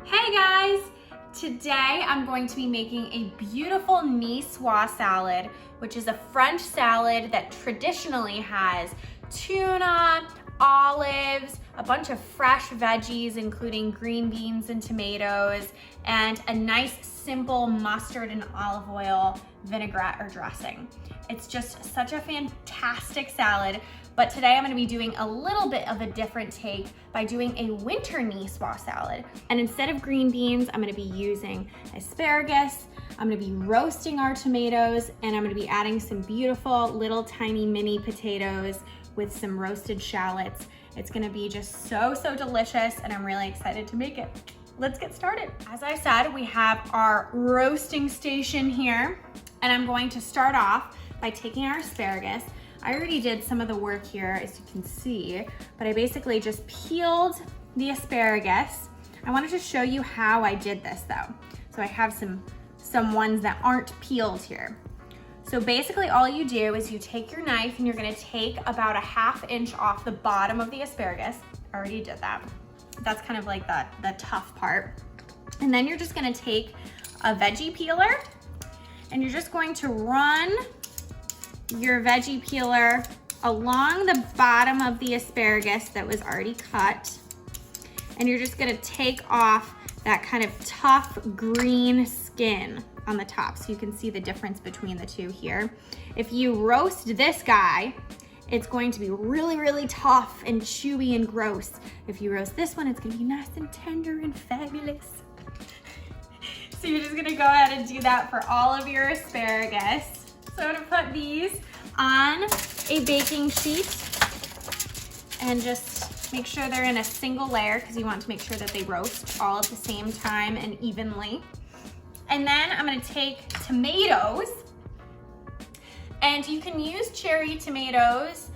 Hey guys! Today I'm going to be making a beautiful Niçoise salad, which is a French salad that traditionally has tuna, olives, a bunch of fresh veggies, including green beans and tomatoes, and a nice simple mustard and olive oil vinaigrette or dressing. It's just such a fantastic salad, but today I'm gonna be doing a little bit of a different take by doing a winter Niçoise salad. And instead of green beans, I'm gonna be using asparagus, I'm gonna be roasting our tomatoes, and I'm gonna be adding some beautiful little tiny mini potatoes with some roasted shallots. It's gonna be just so delicious, and I'm really excited to make it. Let's get started. As I said, we have our roasting station here, and I'm going to start off by taking our asparagus. I already did some of the work here, as you can see, but I basically just peeled the asparagus. I wanted to show you how I did this though. So I have some ones that aren't peeled here. So basically all you do is you take your knife and you're gonna take about a 1/2 inch off the bottom of the asparagus. I already did that. That's kind of like the tough part. And then you're just gonna take a veggie peeler and you're just going to run your veggie peeler along the bottom of the asparagus that was already cut. And you're just gonna take off that kind of tough green skin on the top, so you can see the difference between the two here. If you roast this guy, it's going to be really tough and chewy and gross. If you roast this one, it's gonna be nice and tender and fabulous. So you're just gonna go ahead and do that for all of your asparagus. So I'm gonna put these on a baking sheet and just make sure they're in a single layer, because you want to make sure that they roast all at the same time and evenly. And then I'm gonna take tomatoes, and you can use cherry tomatoes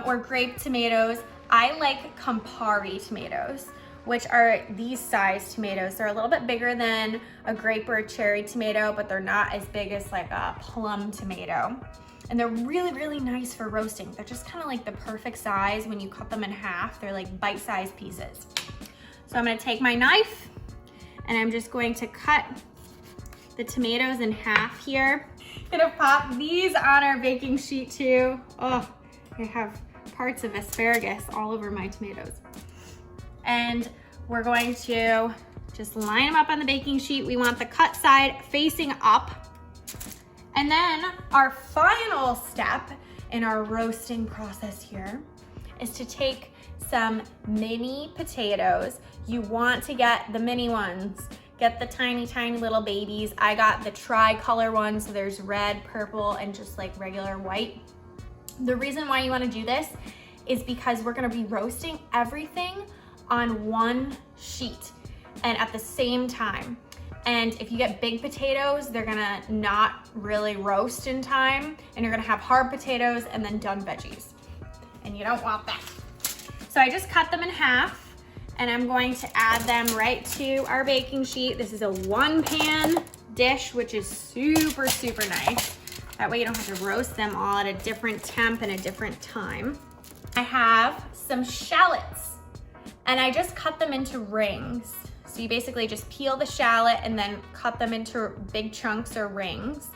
or grape tomatoes. I like Campari tomatoes, which are these size tomatoes. They're a little bit bigger than a grape or a cherry tomato, but they're not as big as like a plum tomato. And they're really nice for roasting. They're just kind of like the perfect size when you cut them in half. They're like bite-sized pieces. So I'm gonna take my knife and I'm just going to cut the tomatoes in half here. Gonna pop these on our baking sheet too. Oh, I have parts of asparagus all over my tomatoes. And we're going to just line them up on the baking sheet. We want the cut side facing up. And then our final step in our roasting process here is to take some mini potatoes. You want to get the mini ones. Get the tiny little babies. I got the tri-color ones, so there's red, purple, and just like regular white. The reason why you wanna do this is because we're gonna be roasting everything on one sheet and at the same time. And if you get big potatoes, they're gonna not really roast in time, and you're gonna have hard potatoes and then done veggies. And you don't want that. So I just cut them in half, and I'm going to add them right to our baking sheet. This is a 1-pan dish, which is super nice. That way you don't have to roast them all at a different temp and a different time. I have some shallots, and I just cut them into rings. So you basically just peel the shallot and then cut them into big chunks or rings.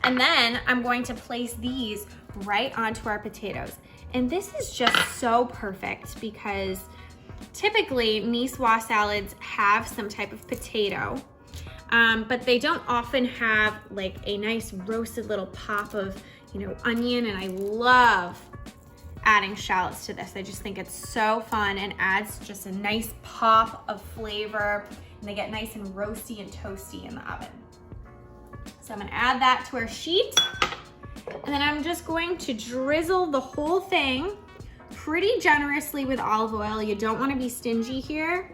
And then I'm going to place these right onto our potatoes. And this is just so perfect because typically Niçoise salads have some type of potato, but they don't often have like a nice roasted little pop of, onion. And I love adding shallots to this. I just think it's so fun and adds just a nice pop of flavor, and they get nice and roasty and toasty in the oven. So I'm gonna add that to our sheet, and then I'm just going to drizzle the whole thing pretty generously with olive oil. You don't wanna be stingy here,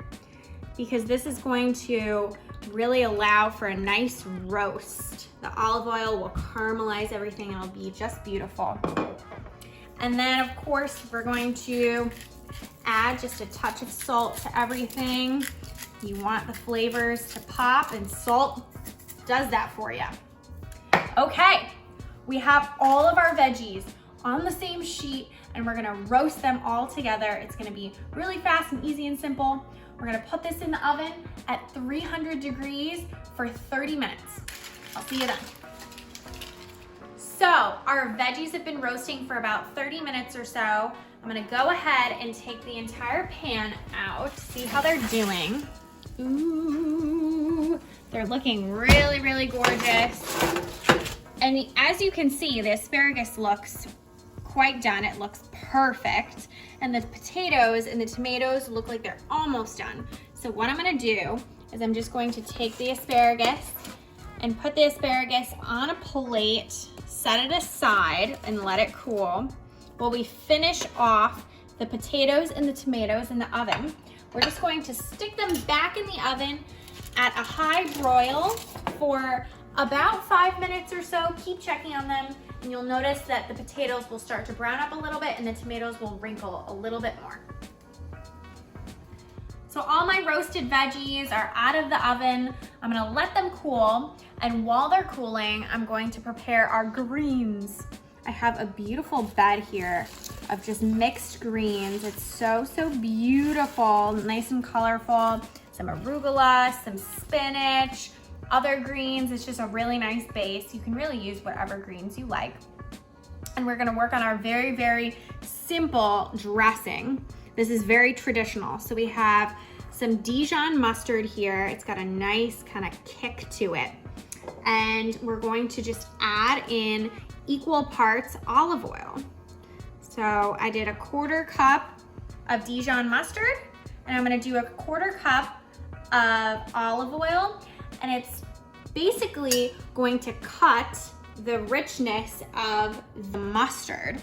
because this is going to really allow for a nice roast. The olive oil will caramelize everything, and it'll be just beautiful. And then of course, we're going to add just a touch of salt to everything. You want the flavors to pop, and salt does that for you. Okay, we have all of our veggies on the same sheet, and we're gonna roast them all together. It's gonna be really fast and easy and simple. We're gonna put this in the oven at 300 degrees for 30 minutes. I'll see you then. So our veggies have been roasting for about 30 minutes or so. I'm gonna go ahead and take the entire pan out, see how they're doing. Ooh, they're looking really, really gorgeous. And as you can see, the asparagus looks quite done. It looks perfect. And the potatoes and the tomatoes look like they're almost done. So what I'm gonna do is I'm just going to take the asparagus and put the asparagus on a plate, set it aside and let it cool. While we finish off the potatoes and the tomatoes in the oven, we're just going to stick them back in the oven at a high broil for about 5 minutes or so. Keep checking on them and you'll notice that the potatoes will start to brown up a little bit and the tomatoes will wrinkle a little bit more. So all my roasted veggies are out of the oven. I'm gonna let them cool, and while they're cooling, I'm going to prepare our greens. I have a beautiful bed here of just mixed greens. It's so, so beautiful, nice and colorful. Some arugula, some spinach, other greens. It's just a really nice base. You can really use whatever greens you like. And we're gonna work on our very, very simple dressing. This is very traditional. So we have some Dijon mustard here. It's got a nice kind of kick to it. And we're going to just add in equal parts olive oil. So I did a 1/4 cup of Dijon mustard, and I'm gonna do a 1/4 cup of olive oil, and it's basically going to cut the richness of the mustard.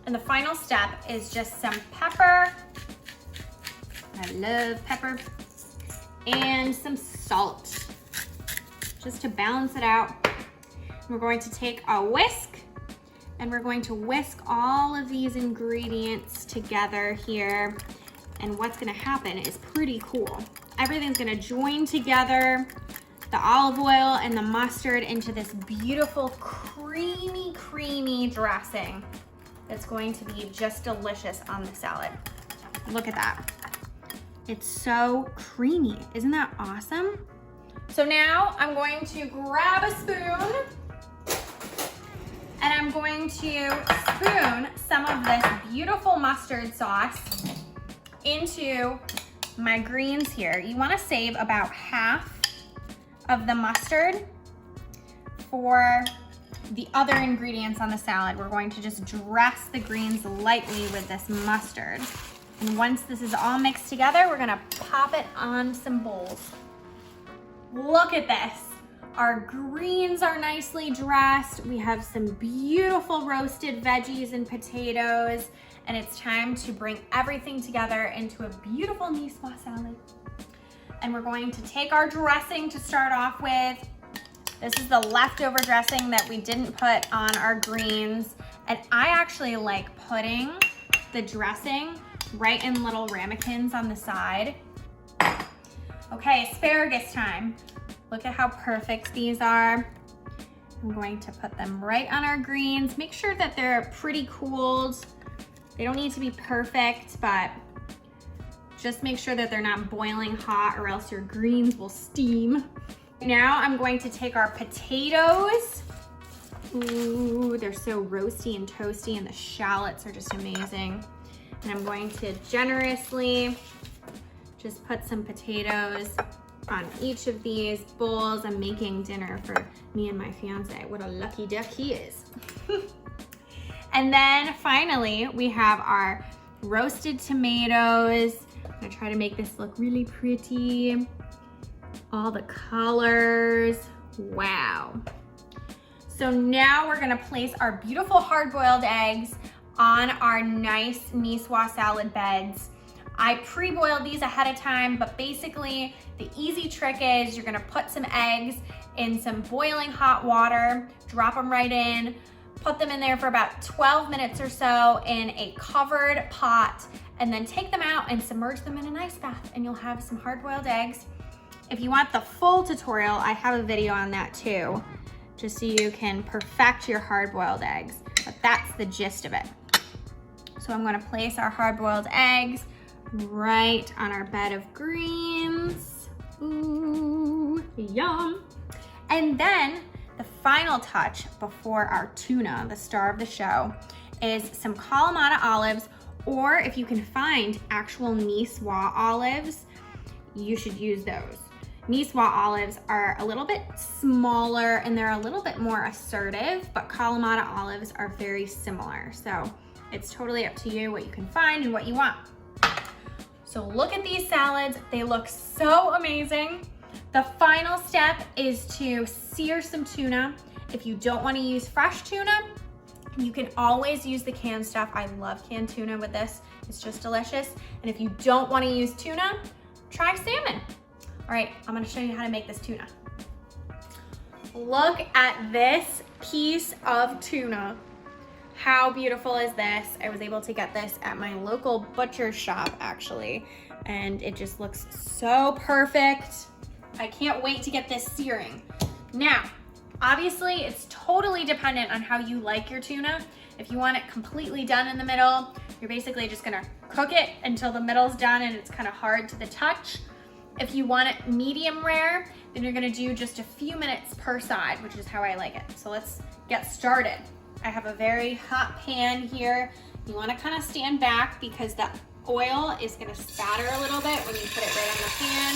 And the final step is just some pepper. I love pepper. And some salt, just to balance it out. We're going to take a whisk and we're going to whisk all of these ingredients together here. And what's gonna happen is pretty cool. Everything's gonna join together, the olive oil and the mustard, into this beautiful creamy, creamy dressing that's going to be just delicious on the salad. Look at that. It's so creamy. Isn't that awesome? So now I'm going to grab a spoon and I'm going to spoon some of this beautiful mustard sauce into my greens here. You wanna save about half of the mustard for the other ingredients on the salad. We're going to just dress the greens lightly with this mustard. And once this is all mixed together, we're gonna pop it on some bowls. Look at this. Our greens are nicely dressed. We have some beautiful roasted veggies and potatoes, and it's time to bring everything together into a beautiful Niçoise salad. And we're going to take our dressing to start off with. This is the leftover dressing that we didn't put on our greens. And I actually like putting the dressing right in little ramekins on the side. Okay, asparagus time. Look at how perfect these are. I'm going to put them right on our greens. Make sure that they're pretty cooled. They don't need to be perfect, but just make sure that they're not boiling hot or else your greens will steam. Now I'm going to take our potatoes. Ooh, they're so roasty and toasty, and the shallots are just amazing. And I'm going to generously just put some potatoes on each of these bowls. I'm making dinner for me and my fiance. What a lucky duck he is. And then finally, we have our roasted tomatoes. I'm gonna try to make this look really pretty. All the colors, wow. So now we're gonna place our beautiful hard-boiled eggs on our nice Niçoise salad beds. I pre-boiled these ahead of time, but basically the easy trick is you're gonna put some eggs in some boiling hot water, drop them right in, put them in there for about 12 minutes or so in a covered pot, and then take them out and submerge them in an ice bath, and you'll have some hard-boiled eggs. If you want the full tutorial, I have a video on that too, just so you can perfect your hard-boiled eggs, but that's the gist of it. So I'm gonna place our hard-boiled eggs right on our bed of greens. Ooh, yum. And then the final touch before our tuna, the star of the show, is some Kalamata olives, or if you can find actual Niçoise olives, you should use those. Niçoise olives are a little bit smaller and they're a little bit more assertive, but Kalamata olives are very similar. So it's totally up to you what you can find and what you want. So look at these salads. They look so amazing. The final step is to sear some tuna. If you don't want to use fresh tuna, you can always use the canned stuff. I love canned tuna with this. It's just delicious. And if you don't want to use tuna, try salmon. All right, I'm gonna show you how to make this tuna. Look at this piece of tuna. How beautiful is this? I was able to get this at my local butcher shop actually, and it just looks so perfect. I can't wait to get this searing. Now, obviously it's totally dependent on how you like your tuna. If you want it completely done in the middle, you're basically just gonna cook it until the middle's done and it's kind of hard to the touch. If you want it medium rare, then you're gonna do just a few minutes per side, which is how I like it. So let's get started. I have a very hot pan here. You wanna kind of stand back because the oil is gonna spatter a little bit when you put it right on the pan.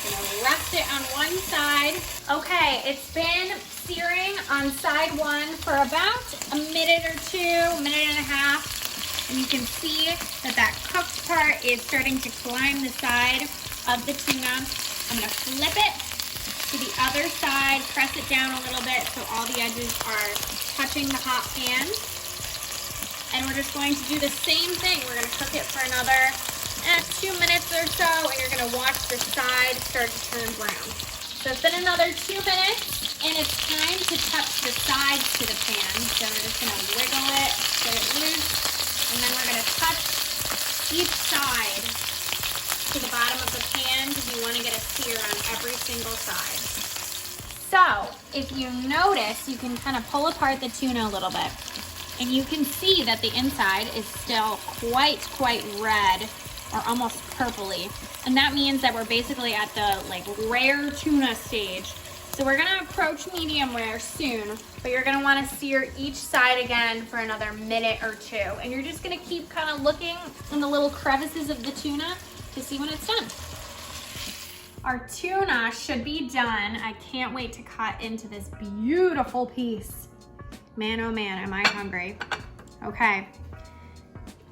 Gonna rest it on one side. Okay, it's been searing on side one for about a minute or two, minute and a half. And you can see that that cooked part is starting to climb the side of the tuna. I'm gonna flip it to the other side, press it down a little bit so all the edges are touching the hot pan. And we're just going to do the same thing. We're gonna cook it for another 2 minutes or so, and you're gonna watch the side start to turn brown. So it's been another 2 minutes, and it's time to touch the sides to the pan. So we're just gonna wiggle it, get it loose. And then we're gonna touch each side to the bottom of the pan because you wanna get a sear on every single side. So if you notice, you can kind of pull apart the tuna a little bit and you can see that the inside is still quite red or almost purpley. And that means that we're basically at the rare tuna stage. So we're gonna approach medium rare soon, but you're gonna wanna sear each side again for another minute or two. And you're just gonna keep kind of looking in the little crevices of the tuna to see when it's done. Our tuna should be done. I can't wait to cut into this beautiful piece. Man, oh man, am I hungry. Okay,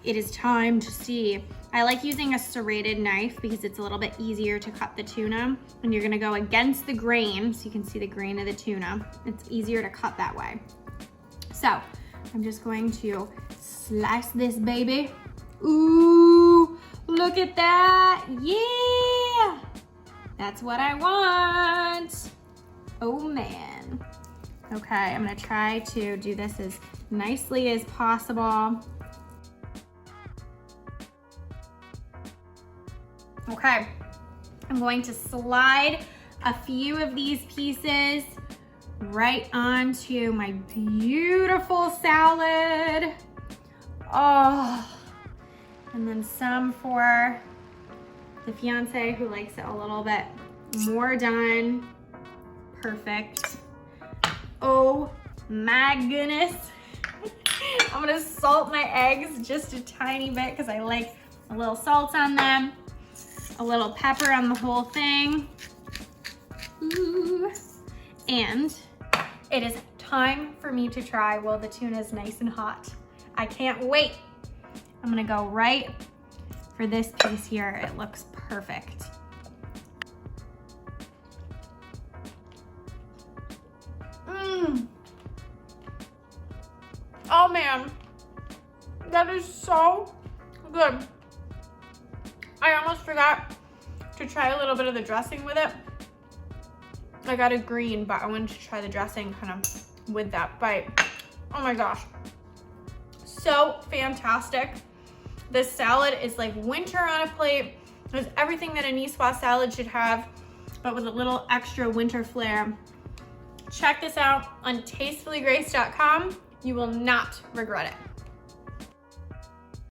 it is time to see. I like using a serrated knife because it's a little bit easier to cut the tuna. And you're gonna go against the grain so you can see the grain of the tuna. It's easier to cut that way. So I'm just going to slice this baby. Ooh, look at that, yeah! That's what I want. Oh man. Okay, I'm gonna try to do this as nicely as possible. Okay, I'm going to slide a few of these pieces right onto my beautiful salad. Oh, and then some for the fiance who likes it a little bit more done. Perfect. Oh my goodness. I'm gonna salt my eggs just a tiny bit because I like a little salt on them. A little pepper on the whole thing. Ooh. And it is time for me to try while the tuna is nice and hot. I can't wait. I'm gonna go right for this piece here. It looks perfect. Oh man, that is so good. I almost forgot to try a little bit of the dressing with it. I got a green, but I wanted to try the dressing kind of with that bite. Oh my gosh, so fantastic. This salad is like winter on a plate. There's everything that a Niçoise salad should have, but with a little extra winter flair. Check this out on tastefullygrace.com. You will not regret it.